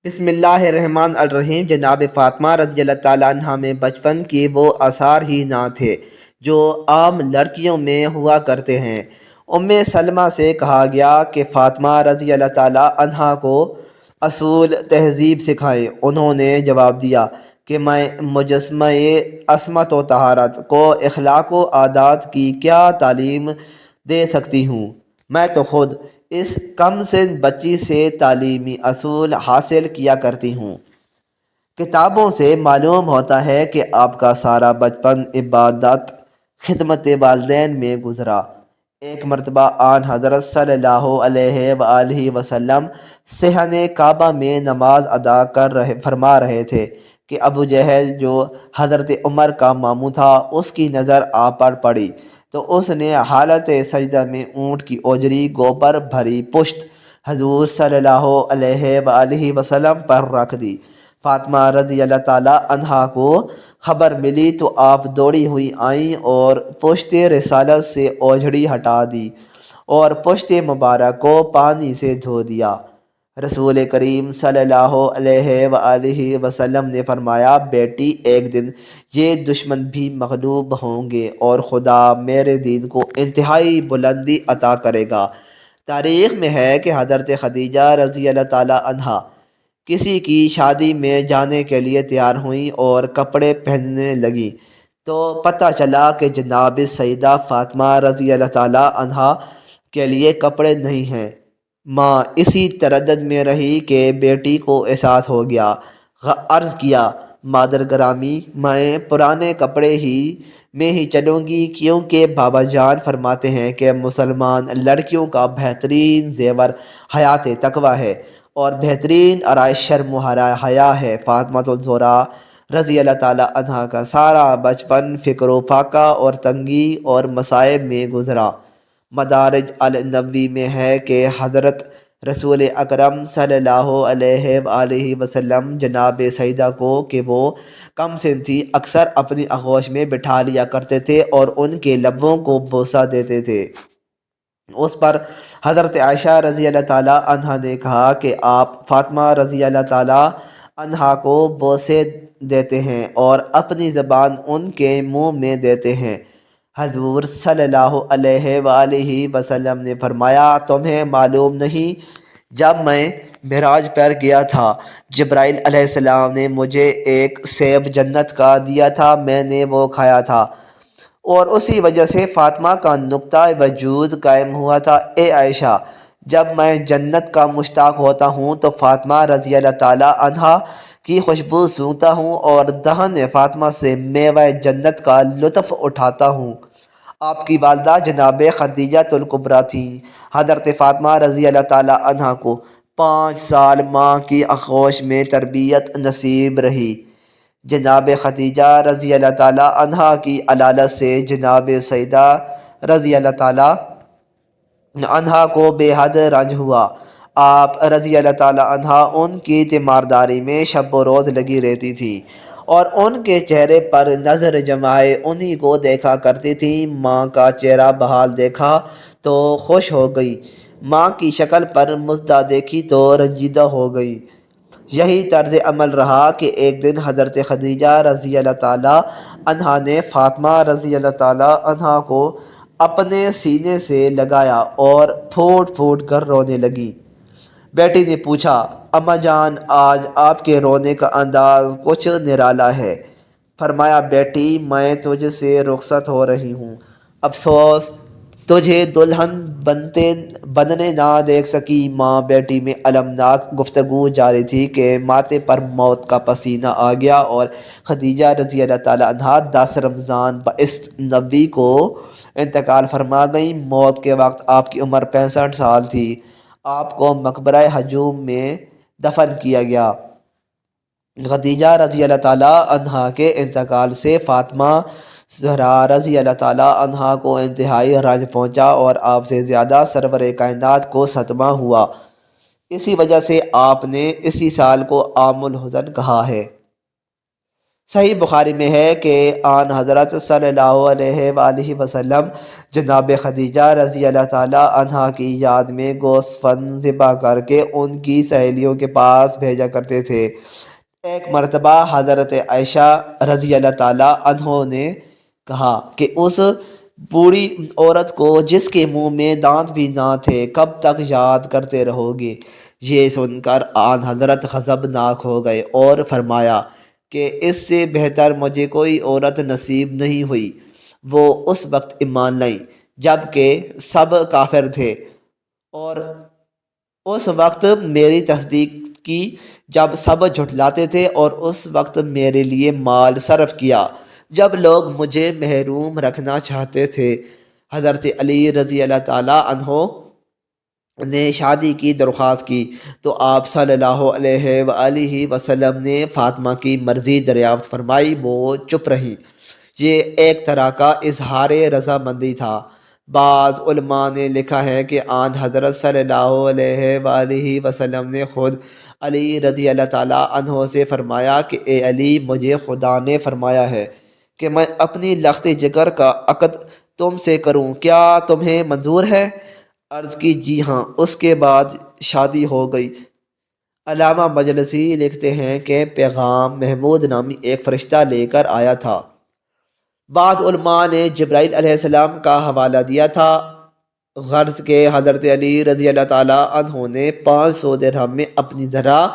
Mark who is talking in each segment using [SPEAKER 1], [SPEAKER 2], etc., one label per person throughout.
[SPEAKER 1] بسم اللہ الرحمن الرحیم۔ جناب فاطمہ رضی اللہ تعالیٰ عنہ میں بچپن کے وہ آثار ہی نہ تھے جو عام لڑکیوں میں ہوا کرتے ہیں۔ سلمہ سے کہا گیا کہ فاطمہ رضی اللہ تعالیٰ عنہ کو اصول تہذیب سکھائیں۔ انہوں نے جواب دیا کہ میں مجسمہ عصمت و طہارت کو اخلاق و عادات کی کیا تعلیم دے سکتی ہوں؟ میں تو خود اس کم سن بچی سے تعلیمی اصول حاصل کیا کرتی ہوں۔ کتابوں سے معلوم ہوتا ہے کہ آپ کا سارا بچپن عبادت، خدمت والدین میں گزرا۔ ایک مرتبہ آن حضرت صلی اللہ علیہ وآلہ وسلم صحن کعبہ میں نماز ادا فرما رہے تھے کہ ابو جہل جو حضرت عمر کا ماموں تھا، اس کی نظر آپ پر پڑی تو اس نے حالت سجدہ میں اونٹ کی اوجری گوبر بھری پشت حضور صلی اللہ علیہ وآلہ وسلم پر رکھ دی۔ فاطمہ رضی اللہ تعالیٰ عنہ کو خبر ملی تو آپ دوڑی ہوئی آئیں اور پشت رسالت سے اوجھڑی ہٹا دی اور پشت مبارک کو پانی سے دھو دیا۔ رسول کریم صلی اللہ علیہ وآلہ وسلم نے فرمایا، بیٹی، ایک دن یہ دشمن بھی مغلوب ہوں گے اور خدا میرے دین کو انتہائی بلندی عطا کرے گا۔ تاریخ میں ہے کہ حضرت خدیجہ رضی اللہ تعالیٰ عنہا کسی کی شادی میں جانے کے لیے تیار ہوئیں اور کپڑے پہننے لگیں تو پتہ چلا کہ جناب سیدہ فاطمہ رضی اللہ تعالیٰ عنہا کے لیے کپڑے نہیں ہیں۔ ماں اسی تردد میں رہی کہ بیٹی کو احساس ہو گیا۔ عرض کیا، مادر گرامی، میں پرانے کپڑے میں ہی چلوں گی، کیونکہ بابا جان فرماتے ہیں کہ مسلمان لڑکیوں کا بہترین زیور حیات تقویٰ ہے اور بہترین آرائش شرم و حیا ہے۔ فاطمہ الزہرا رضی اللہ تعالیٰ عنہ کا سارا بچپن فکر و فاقہ اور تنگی اور مصائب میں گزرا۔ مدارج النبوی میں ہے کہ حضرت رسول اکرم صلی اللہ علیہ وآلہ وسلم جناب سیدہ کو کہ وہ کم سن تھی اکثر اپنی آغوش میں بٹھا لیا کرتے تھے اور ان کے لبوں کو بوسہ دیتے تھے۔ اس پر حضرت عائشہ رضی اللہ تعالیٰ عنہ نے کہا کہ آپ فاطمہ رضی اللہ تعالیٰ عنہ کو بوسے دیتے ہیں اور اپنی زبان ان کے منہ میں دیتے ہیں۔ حضور صلی اللہ علیہ وآلہ وسلم نے فرمایا، تمہیں معلوم نہیں، جب میں معراج پر گیا تھا، جبرائیل علیہ السلام نے مجھے ایک سیب جنت کا دیا تھا، میں نے وہ کھایا تھا اور اسی وجہ سے فاطمہ کا نقطہ وجود قائم ہوا تھا۔ اے عائشہ، جب میں جنت کا مشتاق ہوتا ہوں تو فاطمہ رضی اللہ تعالیٰ عنہا کی خوشبو سونگھتا ہوں اور دہن فاطمہ سے میوہ جنت کا لطف اٹھاتا ہوں۔ آپ کی والدہ جناب خدیجہ الکبریٰ تھیں۔ حضرت فاطمہ رضی اللہ تعالیٰ عنہ کو 5 سال ماں کی آغوش میں تربیت نصیب رہی۔ جناب خدیجہ رضی اللہ تعالیٰ عنہ کی علالت سے جناب سیدہ رضی اللہ تعالیٰ عنہ کو بے حد رنج ہوا۔ آپ رضی اللہ تعالیٰ عنہ ان کی تیمارداری میں شب و روز لگی رہتی تھی اور ان کے چہرے پر نظر جمائے انہی کو دیکھا کرتی تھی۔ ماں کا چہرہ بحال دیکھا تو خوش ہو گئی، ماں کی شکل پر مزدہ دیکھی تو رنجیدہ ہو گئی۔ یہی طرز عمل رہا کہ ایک دن حضرت خدیجہ رضی اللہ تعالیٰ عنہا نے فاطمہ رضی اللہ تعالیٰ عنہا کو اپنے سینے سے لگایا اور پھوٹ پھوٹ کر رونے لگی۔ بیٹی نے پوچھا، اماں جان، آج آپ کے رونے کا انداز کچھ نرالا ہے۔ فرمایا، بیٹی، میں تجھ سے رخصت ہو رہی ہوں، افسوس تجھے دلہن بننے نہ دیکھ سکی۔ ماں بیٹی میں المناک گفتگو جاری تھی کہ ماتھے پر موت کا پسینہ آ گیا اور خدیجہ رضی اللہ تعالیٰ عنہا 10 رمضان بعثت نبوی کو انتقال فرما گئیں۔ موت کے وقت آپ کی عمر 65 سال تھی۔ آپ کو مقبرہ ہجوم میں دفن کیا گیا۔ خدیجہ رضی اللہ تعالیٰ عنہا کے انتقال سے فاطمہ زہرا رضی اللہ تعالیٰ عنہا کو انتہائی رنج پہنچا اور آپ سے زیادہ سرور کائنات کو صدمہ ہوا۔ اسی وجہ سے آپ نے اسی سال کو عام الحزن کہا ہے۔ صحیح بخاری میں ہے کہ آن حضرت صلی اللہ علیہ وآلہ وسلم جناب خدیجہ رضی اللہ تعالیٰ عنہا کی یاد میں گوشت فن ذبح کر کے ان کی سہیلیوں کے پاس بھیجا کرتے تھے۔ ایک مرتبہ حضرت عائشہ رضی اللہ تعالیٰ عنہ نے کہا کہ اس بوڑھی عورت کو جس کے منہ میں دانت بھی نہ تھے کب تک یاد کرتے رہو گے؟ یہ سن کر آن حضرت غضبناک ہو گئے اور فرمایا کہ اس سے بہتر مجھے کوئی عورت نصیب نہیں ہوئی۔ وہ اس وقت ایمان لائیں جب کہ سب کافر تھے، اور اس وقت میری تصدیق کی جب سب جھٹلاتے تھے، اور اس وقت میرے لیے مال صرف کیا جب لوگ مجھے محروم رکھنا چاہتے تھے۔ حضرت علی رضی اللہ تعالیٰ عنہ نے شادی کی درخواست کی تو آپ صلی اللہ علیہ وآلہ وسلم نے فاطمہ کی مرضی دریافت فرمائی، وہ چپ رہی۔ یہ ایک طرح کا اظہار رضامندی تھا۔ بعض علماء نے لکھا ہے کہ آن حضرت صلی اللہ علیہ وآلہ وسلم نے خود علی رضی اللہ تعالیٰ عنہ سے فرمایا کہ اے علی، مجھے خدا نے فرمایا ہے کہ میں اپنی لخت جگر کا عقد تم سے کروں، کیا تمہیں منظور ہے؟ عرض کی جی ہاں۔ اس کے بعد شادی ہو گئی۔ علامہ مجلسی لکھتے ہیں کہ پیغام محمود نامی ایک فرشتہ لے کر آیا تھا۔ بعض علماء نے جبرائیل علیہ السلام کا حوالہ دیا تھا، غرض کہ حضرت علی رضی اللہ تعالیٰ عنہ نے 500 درہم میں اپنی ذرا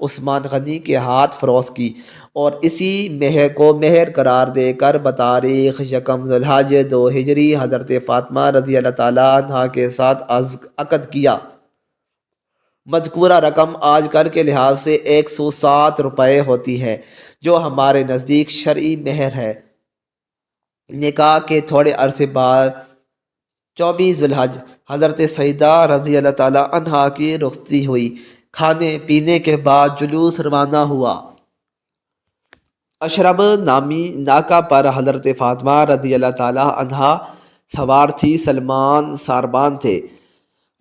[SPEAKER 1] عثمان غنی کے ہاتھ فروخت کی، اور اسی مہر کو مہر قرار دے کر بتاریخ 1 ذی الحج 2 ہجری حضرت فاطمہ رضی اللہ تعالیٰ عنہا کے ساتھ عقد کیا۔ مذکورہ رقم آج کل کے لحاظ سے 107 روپے ہوتی ہے، جو ہمارے نزدیک شرعی مہر ہے۔ نکاح کے تھوڑے عرصے بعد 24 ذی الحج حضرت سیدہ رضی اللہ تعالیٰ عنہا کی رخصتی ہوئی۔ کھانے پینے کے بعد جلوس روانہ ہوا۔ اشرب نامی ناکہ پر حضرت فاطمہ رضی اللہ تعالیٰ عنہا سوار تھی، سلمان ساربان تھے۔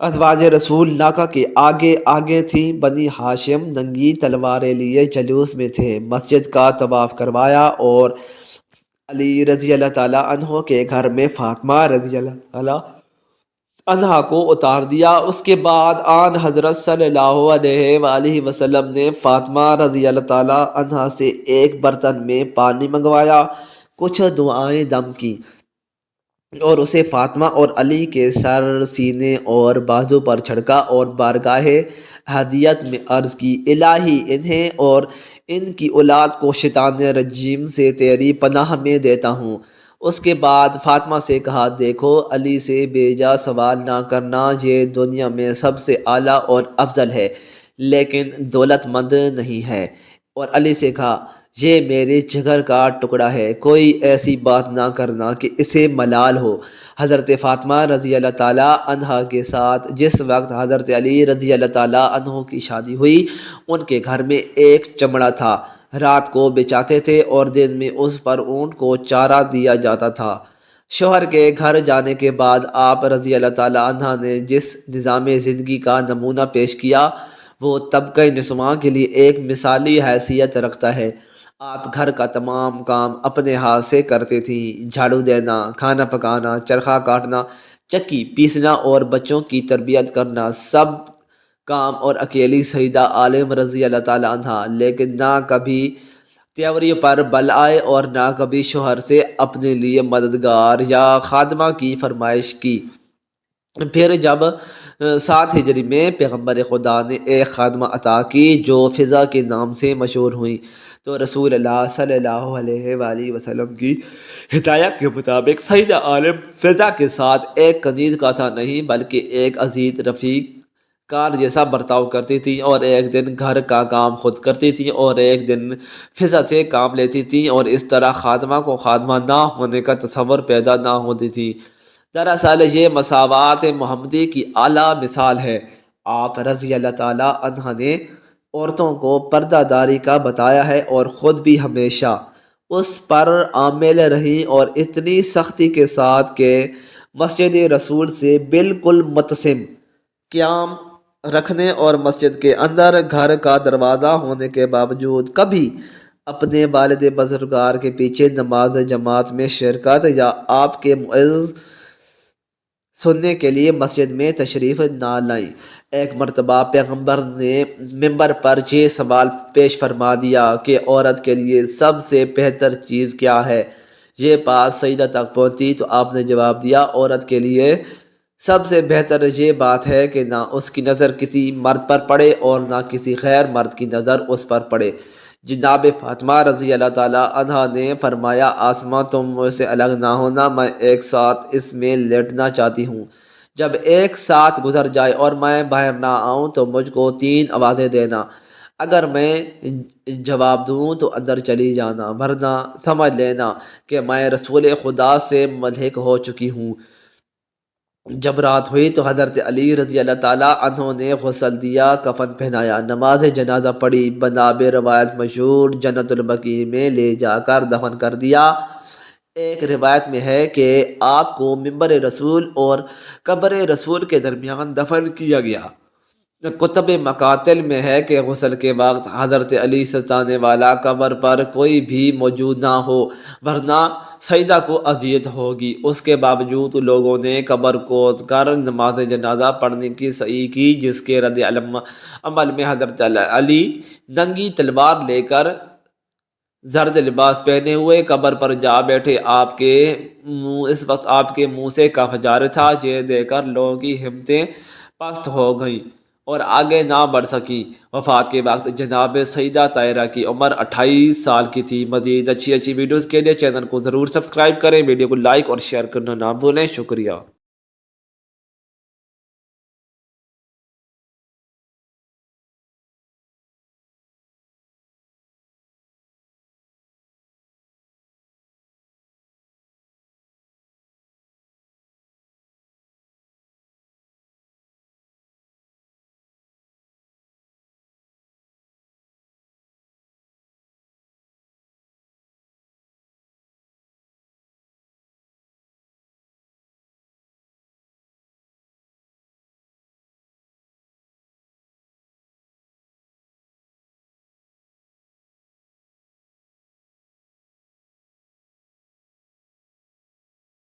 [SPEAKER 1] ازواج رسول ناکہ کے آگے آگے تھیں۔ بنی ہاشم ننگی تلواریں لیے جلوس میں تھے۔ مسجد کا طواف کروایا اور علی رضی اللہ تعالیٰ عنہ کے گھر میں فاطمہ رضی اللہ تعالیٰ عنہا کو اتار دیا۔ اس کے بعد آن حضرت صلی اللہ علیہ وآلہ وسلم نے فاطمہ رضی اللہ تعالیٰ عنہا سے ایک برتن میں پانی منگوایا، کچھ دعائیں دم کی، اور اسے فاطمہ اور علی کے سر، سینے اور بازو پر چھڑکا، اور بارگاہ احدیت میں عرض کی، الہی انہیں اور ان کی اولاد کو شیطان رجیم سے تیری پناہ میں دیتا ہوں۔ اس کے بعد فاطمہ سے کہا، دیکھو، علی سے بیجا سوال نہ کرنا، یہ دنیا میں سب سے اعلیٰ اور افضل ہے لیکن دولت مند نہیں ہے۔ اور علی سے کہا، یہ میرے جگر کا ٹکڑا ہے، کوئی ایسی بات نہ کرنا کہ اسے ملال ہو۔ حضرت فاطمہ رضی اللہ تعالیٰ عنہا کے ساتھ جس وقت حضرت علی رضی اللہ تعالیٰ عنہ کی شادی ہوئی، ان کے گھر میں ایک چمڑا تھا، رات کو بچاتے تھے اور دن میں اس پر اونٹ کو چارہ دیا جاتا تھا۔ شوہر کے گھر جانے کے بعد آپ رضی اللہ تعالیٰ عنہ نے جس نظام زندگی کا نمونہ پیش کیا، وہ طبقہ نسواں کے لیے ایک مثالی حیثیت رکھتا ہے۔ آپ گھر کا تمام کام اپنے ہاتھ سے کرتے تھیں، جھاڑو دینا، کھانا پکانا، چرخہ کاٹنا، چکی پیسنا اور بچوں کی تربیت کرنا، سب کام اور اکیلی سیدہ عالم رضی اللہ تعالیٰ عنہ، لیکن نہ کبھی تیوری پر بل آئے اور نہ کبھی شوہر سے اپنے لیے مددگار یا خادمہ کی فرمائش کی۔ پھر جب 7 ہجری میں پیغمبر خدا نے ایک خادمہ عطا کی جو فضا کے نام سے مشہور ہوئی، تو رسول اللہ صلی اللہ علیہ وآلہ وسلم کی ہدایت کے مطابق سیدہ عالم فضا کے ساتھ ایک کنیز کا سا نہیں بلکہ ایک عزیز رفیق کار جیسا برتاؤ کرتی تھی، اور ایک دن گھر کا کام خود کرتی تھی اور ایک دن فضا سے کام لیتی تھی، اور اس طرح خادمہ کو خادمہ نہ ہونے کا تصور پیدا نہ ہوتی تھی۔ دراصل یہ مساوات محمدی کی اعلیٰ مثال ہے۔ آپ رضی اللہ تعالیٰ عنہ نے عورتوں کو پردہ داری کا بتایا ہے اور خود بھی ہمیشہ اس پر عامل رہی، اور اتنی سختی کے ساتھ کہ مسجد رسول سے بالکل متصم قیام رکھنے اور مسجد کے اندر گھر کا دروازہ ہونے کے باوجود کبھی اپنے والد بزرگار کے پیچھے نماز جماعت میں شرکت یا آپ کے معزز سننے کے لیے مسجد میں تشریف نہ لائیں۔ ایک مرتبہ پیغمبر نے ممبر پر یہ سوال پیش فرما دیا کہ عورت کے لیے سب سے بہتر چیز کیا ہے؟ یہ بات سیدہ تک پہنچی تو آپ نے جواب دیا، عورت کے لیے سب سے بہتر یہ بات ہے کہ نہ اس کی نظر کسی مرد پر پڑے اور نہ کسی غیر مرد کی نظر اس پر پڑے۔ جناب فاطمہ رضی اللہ تعالیٰ عنہا نے فرمایا، آسماں تم مجھ سے الگ نہ ہونا، میں ایک ساتھ اس میں لیٹنا چاہتی ہوں۔ جب ایک ساتھ گزر جائے اور میں باہر نہ آؤں تو مجھ کو 3 آوازیں دینا، اگر میں جواب دوں تو اندر چلی جانا، ورنہ سمجھ لینا کہ میں رسول خدا سے ملحق ہو چکی ہوں۔ جب رات ہوئی تو حضرت علی رضی اللہ تعالیٰ عنہ نے غسل دیا، کفن پہنایا، نماز جنازہ پڑھی، بناب روایت مشہور جنت البقیع میں لے جا کر دفن کر دیا۔ ایک روایت میں ہے کہ آپ کو منبر رسول اور قبر رسول کے درمیان دفن کیا گیا۔ کتب مقاتل میں ہے کہ غسل کے وقت حضرت علی ستانے والا قبر پر کوئی بھی موجود نہ ہو، ورنہ سیدہ کو اذیت ہوگی۔ اس کے باوجود لوگوں نے قبر کھود کر نماز جنازہ پڑھنے کی سعی کی، جس کے رد عمل میں حضرت علی ننگی تلوار لے کر زرد لباس پہنے ہوئے قبر پر جا بیٹھے۔ اس وقت آپ کے منہ سے کف جاری تھا۔ یہ دیکھ کر لوگوں کی ہمتیں پست ہو گئیں اور آگے نہ بڑھ سکی۔ وفات کے وقت جناب سیدہ طاہرہ کی عمر 28 سال کی تھی۔ مزید اچھی ویڈیوز کے لیے چینل کو ضرور سبسکرائب کریں، ویڈیو کو لائک اور شیئر کرنا نہ بھولیں۔ شکریہ۔